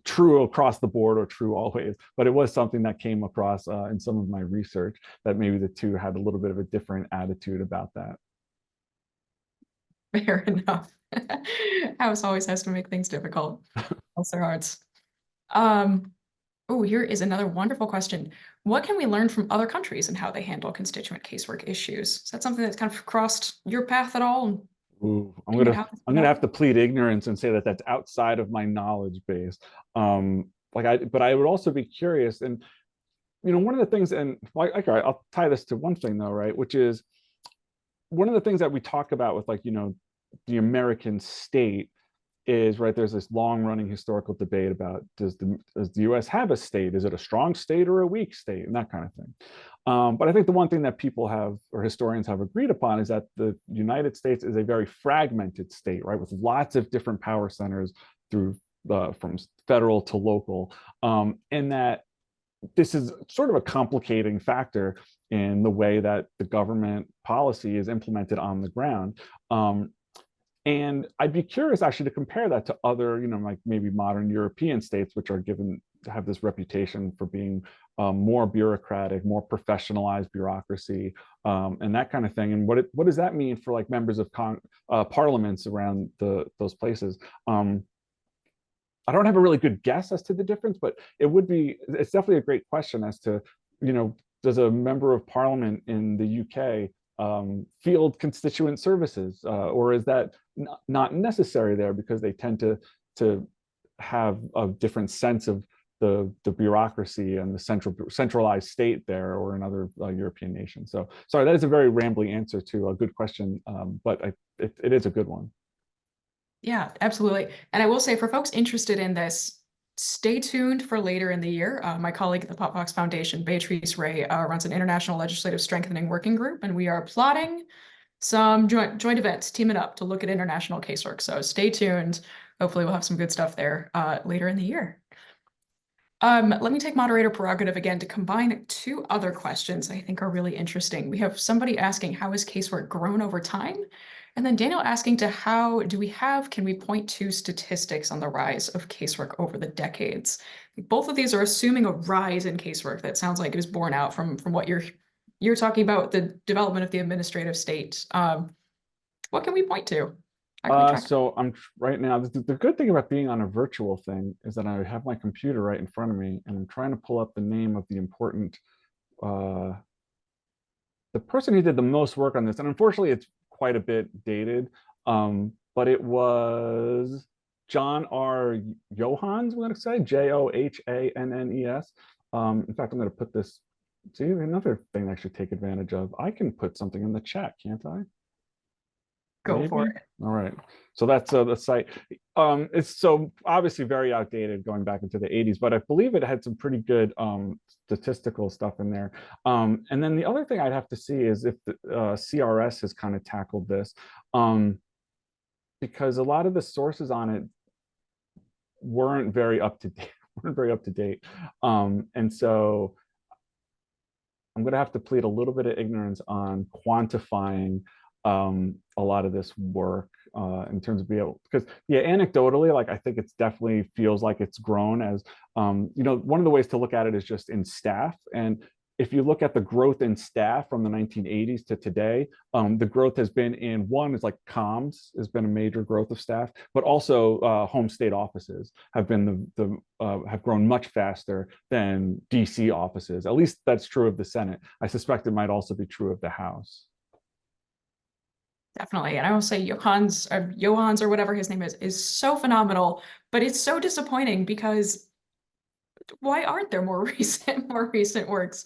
true across the board or true always, but it was something that came across in some of my research, that maybe the two had a little bit of a different attitude about that. Fair enough. House always has to make things difficult. Bless their hearts. Oh, here is another wonderful question. What can we learn from other countries and how they handle constituent casework issues? Is that something that's kind of crossed your path at all? Ooh, I'm gonna have to plead ignorance and say that that's outside of my knowledge base. But I would also be curious, and one of the things, and like, I'll tie this to one thing though, right? Which is one of the things that we talk about with the American state is, right, there's this long running historical debate about does the US have a state? Is it a strong state or a weak state? And that kind of thing. But I think the one thing that people have, or historians have agreed upon, is that the United States is a very fragmented state, right, with lots of different power centers through from federal to local, and that this is sort of a complicating factor in the way that the government policy is implemented on the ground. And I'd be curious actually to compare that to other, like maybe modern European states, which are have this reputation for being more bureaucratic, more professionalized bureaucracy, and that kind of thing. And what does that mean for like members of parliaments around those places? I don't have a really good guess as to the difference, but it's definitely a great question as to, does a member of parliament in the UK field constituent services, or is that not necessary there because they tend to have a different sense of the bureaucracy and the centralized state there, or in other European nations? So sorry, that is a very rambling answer to a good question, but it is a good one. Yeah, absolutely. And I will say, for folks interested in this, stay tuned for later in the year. My colleague at the Pop Fox Foundation, Beatrice Ray, runs an international legislative strengthening working group, and we are plotting some joint events, teaming up to look at international casework. So stay tuned. Hopefully we'll have some good stuff there later in the year. Let me take moderator prerogative again to combine two other questions I think are really interesting. We have somebody asking, how has casework grown over time? And then Daniel asking can we point to statistics on the rise of casework over the decades? Both of these are assuming a rise in casework that sounds like it was born out from what you're talking about, the development of the administrative state. What can we point to? So I'm right now, the good thing about being on a virtual thing is that I have my computer right in front of me, and I'm trying to pull up the name of the important, the person who did the most work on this. And unfortunately, it's quite a bit dated, but it was John R. Johannes, we're going to say, Johannes. In fact, I'm going to put this, see, another thing I should take advantage of. I can put something in the chat, can't I? Go for Maybe? it. All right. So that's the site. It's so obviously very outdated going back into the 80s, but I believe it had some pretty good statistical stuff in there. And then the other thing I'd have to see is if the CRS has kind of tackled this, because a lot of the sources on it weren't very up to date, weren't very up to date. And so I'm going to have to plead a little bit of ignorance on quantifying a lot of this work in terms of being able, because yeah, anecdotally, like I think it's definitely feels like it's grown as, you know, one of the ways to look at it is just in staff. And if you look at the growth in staff from the 1980s to today, the growth has been in one is like comms has been a major growth of staff, but also home state offices have been have grown much faster than DC offices. At least that's true of the Senate. I suspect it might also be true of the House. Definitely. And I will say Johannes or whatever his name is so phenomenal, but it's so disappointing because why aren't there more recent works?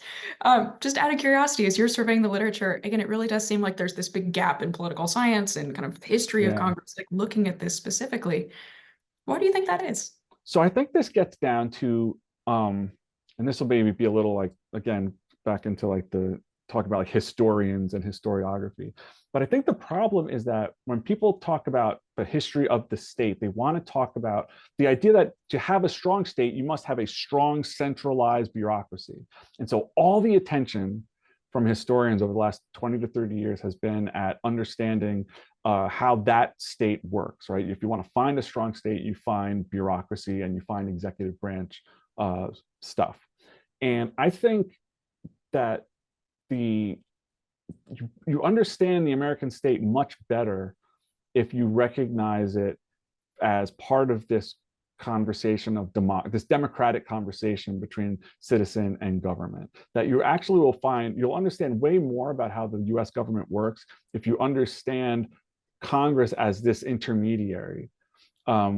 Just out of curiosity, as you're surveying the literature, again, it really does seem like there's this big gap in political science and kind of history of Yeah. Congress, like looking at this specifically. Why do you think that is? So I think this gets down to, and this will maybe be a little like, again, back into like the talk about like historians and historiography. But I think the problem is that when people talk about the history of the state, they want to talk about the idea that to have a strong state, you must have a strong centralized bureaucracy. And so all the attention from historians over the last 20 to 30 years has been at understanding how that state works, right? If you want to find a strong state, you find bureaucracy and you find executive branch stuff. And I think that you understand the American state much better if you recognize it as part of this conversation of this democratic conversation between citizen and government, that you actually will find, you'll understand way more about how the US government works if you understand Congress as this intermediary,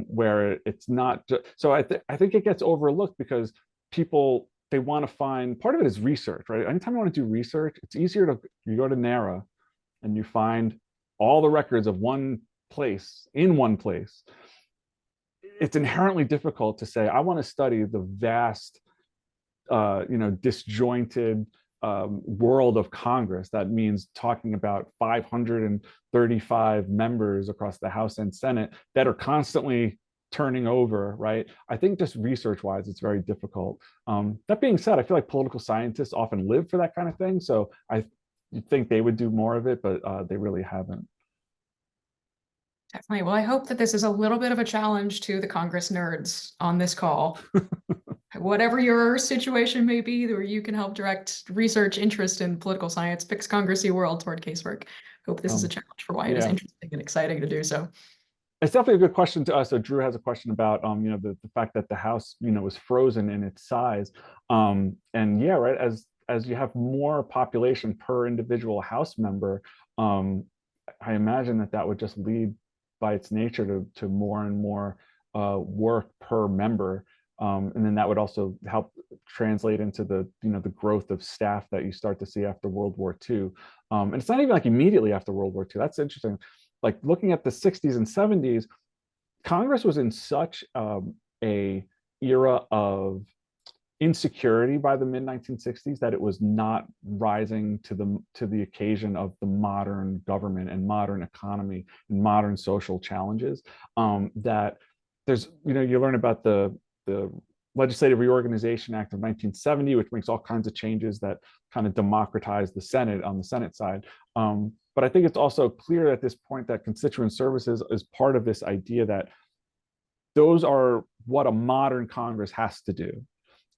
where it's not so I think it gets overlooked because people, they want to find, part of it is research, right? Anytime you want to do research, it's easier to, you go to NARA and you find all the records of one place in one place. It's inherently difficult to say, I want to study the vast, disjointed world of Congress. That means talking about 535 members across the House and Senate that are constantly turning over, right? I think just research-wise, it's very difficult. That being said, I feel like political scientists often live for that kind of thing. So I think they would do more of it, but they really haven't. Definitely. Well, I hope that this is a little bit of a challenge to the Congress nerds on this call. Whatever your situation may be, where you can help direct research interest in political science, picks Congressy world toward casework. Hope this is a challenge for why it is interesting and exciting to do so. It's definitely a good question to us. So Drew has a question about, the fact that the House, was frozen in its size. And yeah, right, as you have more population per individual House member, I imagine that would just lead by its nature to more and more work per member. And then that would also help translate into the growth of staff that you start to see after World War II. And it's not even like immediately after World War II. That's interesting. Like looking at the 60s and 70s, Congress was in such a era of insecurity by the mid 1960s that it was not rising to the occasion of the modern government and modern economy and modern social challenges. That there's, you learn about the Legislative Reorganization Act of 1970, which makes all kinds of changes that kind of democratize the Senate on the Senate side. But I think it's also clear at this point that constituent services is part of this idea that those are what a modern Congress has to do.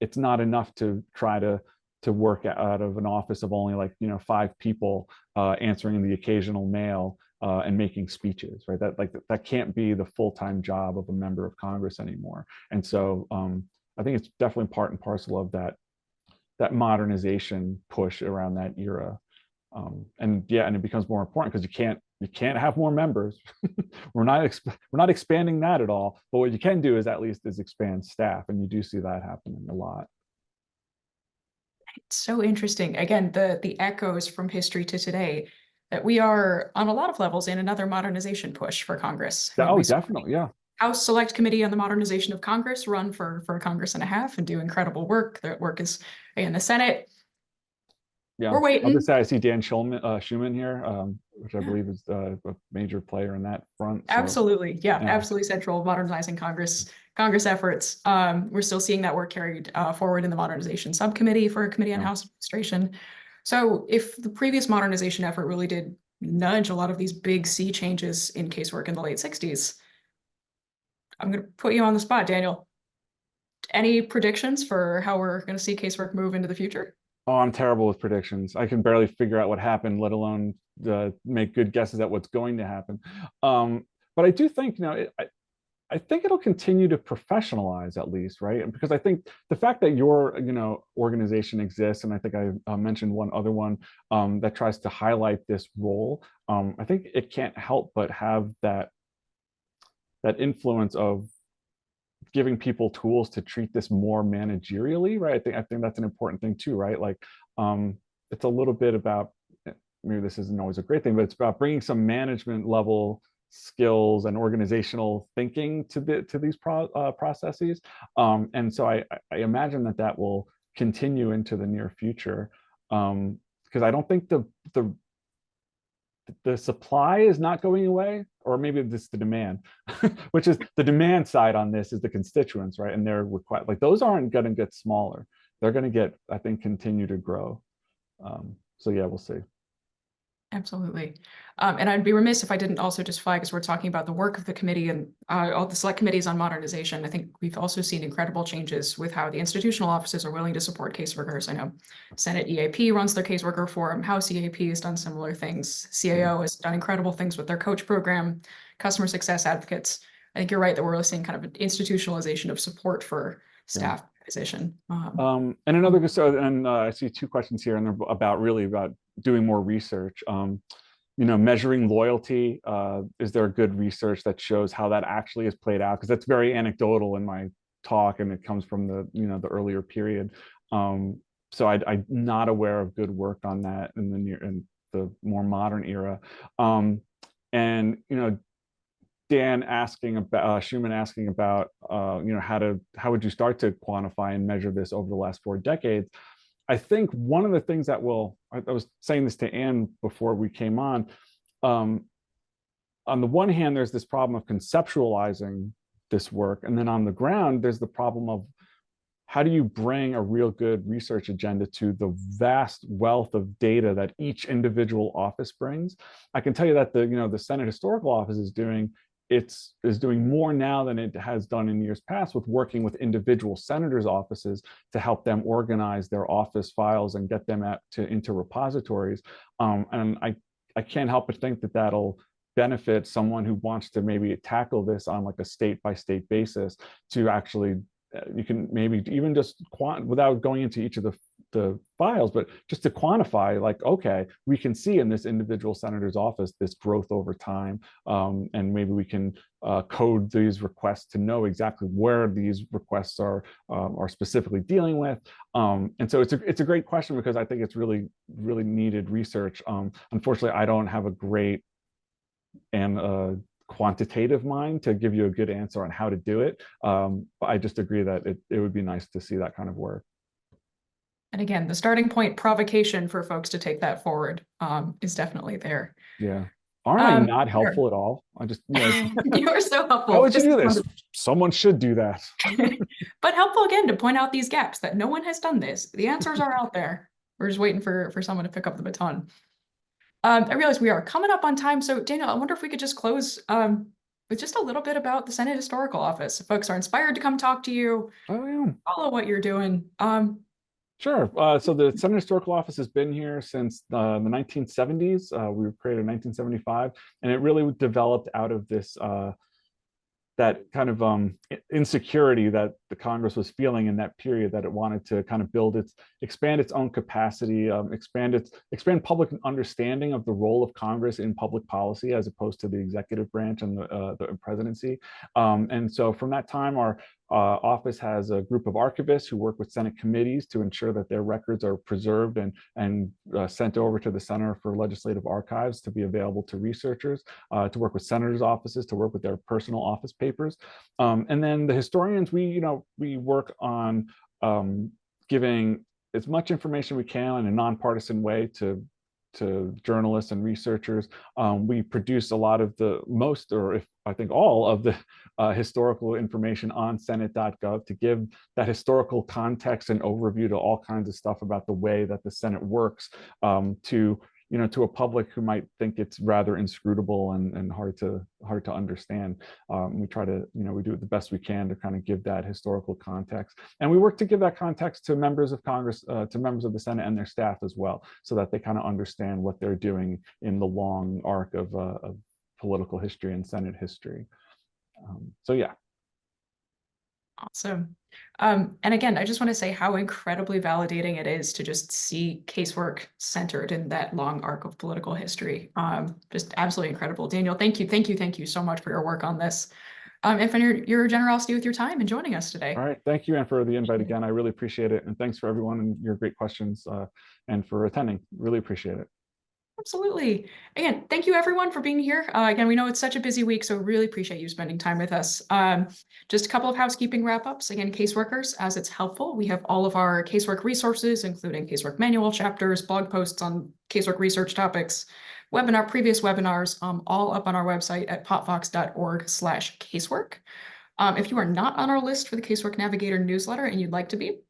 It's not enough to try to work out of an office of only 5 people answering the occasional mail and making speeches, right? That can't be the full-time job of a member of Congress anymore. And so I think it's definitely part and parcel of that modernization push around that era. And it becomes more important because you can't have more members. we're not expanding that at all. But what you can do is at least is expand staff, and you do see that happening a lot. It's so interesting. Again, the echoes from history to today, that we are on a lot of levels in another modernization push for Congress. I mean, Oh, we saw definitely, yeah. House Select Committee on the Modernization of Congress run for a Congress and a half and do incredible work. Their work is in the Senate. Yeah, We're I'll waiting. just say I see Dan Schuman here, which I Yeah. believe is a major player in that front. So, Absolutely. Yeah, yeah. absolutely central modernizing Congress efforts. We're still seeing that work carried forward in the modernization subcommittee for a committee on Yeah. House administration. So if the previous modernization effort really did nudge a lot of these big sea changes in casework in the late 60s, I'm going to put you on the spot, Daniel. Any predictions for how we're going to see casework move into the future? Oh, I'm terrible with predictions. I can barely figure out what happened, let alone make good guesses at what's going to happen. But I do think, I think it'll continue to professionalize at least, right? Because I think the fact that your, organization exists, and I think I mentioned one other one that tries to highlight this role. I think it can't help but have that influence of giving people tools to treat this more managerially, right? I think that's an important thing too, right? Like, it's a little bit about, maybe this isn't always a great thing, but it's about bringing some management level skills and organizational thinking to these processes. And so I imagine that will continue into the near future, because I don't think the supply is not going away, or maybe this is the demand, which is the demand side on this is the constituents, right? And they're required, like those aren't going to get smaller. They're going to get, I think, continue to grow. So yeah, we'll see. Absolutely. And I'd be remiss if I didn't also just flag, as we're talking about the work of the committee and all the select committees on modernization. I think we've also seen incredible changes with how the institutional offices are willing to support caseworkers. I know Senate EAP runs their caseworker forum. House EAP has done similar things. CAO has done incredible things with their coach program, customer success advocates. I think you're right that we're really seeing kind of an institutionalization of support for staff position. And another, so, and I see two questions here, and they're about doing more research. Measuring loyalty. Is there good research that shows how that actually is played out? Because that's very anecdotal in my talk, and it comes from the earlier period. So I'm not aware of good work on that in the more modern era. And Dan asking about Schuman asking about how would you start to quantify and measure this over the last 4 decades? I think one of the things that I was saying this to Anne before we came on the one hand, there's this problem of conceptualizing this work, and then on the ground, there's the problem of how do you bring a real good research agenda to the vast wealth of data that each individual office brings? I can tell you that the Senate Historical Office is doing more now than it has done in years past with working with individual senators' offices to help them organize their office files and get them into repositories. And I can't help but think that that'll benefit someone who wants to maybe tackle this on like a state-by-state basis, to actually, you can maybe even just without going into each of the files, but just to quantify, like, okay, we can see in this individual senator's office this growth over time, and maybe we can code these requests to know exactly where these requests are specifically dealing with. And so it's a great question, because I think it's really, really needed research. Unfortunately, I don't have a great and quantitative mind to give you a good answer on how to do it. But I just agree that it would be nice to see that kind of work. And again, the starting point provocation for folks to take that forward is definitely there. Yeah. Aren't I not helpful at all? I just, you are so helpful. How would you do this? Someone should do that. But helpful again to point out these gaps that no one has done this. The answers are out there. We're just waiting for someone to pick up the baton. I realize we are coming up on time. So Daniel, I wonder if we could just close with just a little bit about the Senate Historical Office. If folks are inspired to come talk to you, follow what you're doing. Sure. So the Senate Historical Office has been here since the 1970s. We were created in 1975, and it really developed out of this that kind of insecurity that the Congress was feeling in that period, that it wanted to kind of expand its own capacity, expand public understanding of the role of Congress in public policy as opposed to the executive branch and the presidency. And so from that time, our office has a group of archivists who work with Senate committees to ensure that their records are preserved and sent over to the Center for Legislative Archives to be available to researchers, to work with senators' offices, to work with their personal office papers. And then the historians, we work on giving as much information we can in a nonpartisan way to journalists and researchers. We produce a lot of or if I think all of the historical information on Senate.gov to give that historical context and overview to all kinds of stuff about the way that the Senate works, to a public who might think it's rather inscrutable and hard to understand. We try to, we do it the best we can to kind of give that historical context. And we work to give that context to members of Congress, to members of the Senate and their staff as well, so that they kind of understand what they're doing in the long arc of political history and Senate history. So yeah. Awesome. And again, I just want to say how incredibly validating it is to just see casework centered in that long arc of political history. Just absolutely incredible. Daniel, thank you so much for your work on this. And for your generosity with your time and joining us today. All right, thank you, and for the invite again. I really appreciate it. And thanks for everyone and your great questions and for attending. Really appreciate it. Absolutely. Again, thank you everyone for being here. Again, we know it's such a busy week, so really appreciate you spending time with us. Just a couple of housekeeping wrap-ups. Again, caseworkers, as it's helpful, we have all of our casework resources, including casework manual chapters, blog posts on casework research topics, previous webinars, all up on our website at popvox.org/casework. If you are not on our list for the Casework Navigator newsletter and you'd like to be,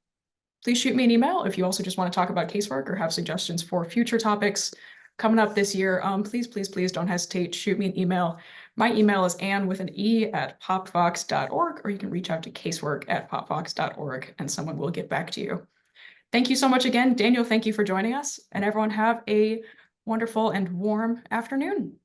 please shoot me an email. If you also just want to talk about casework or have suggestions for future topics coming up this year, please don't hesitate. Shoot me an email. My email is Anne with an E at popvox.org, or you can reach out to casework@popvox.org and someone will get back to you. Thank you so much again. Daniel, thank you for joining us, and everyone have a wonderful and warm afternoon.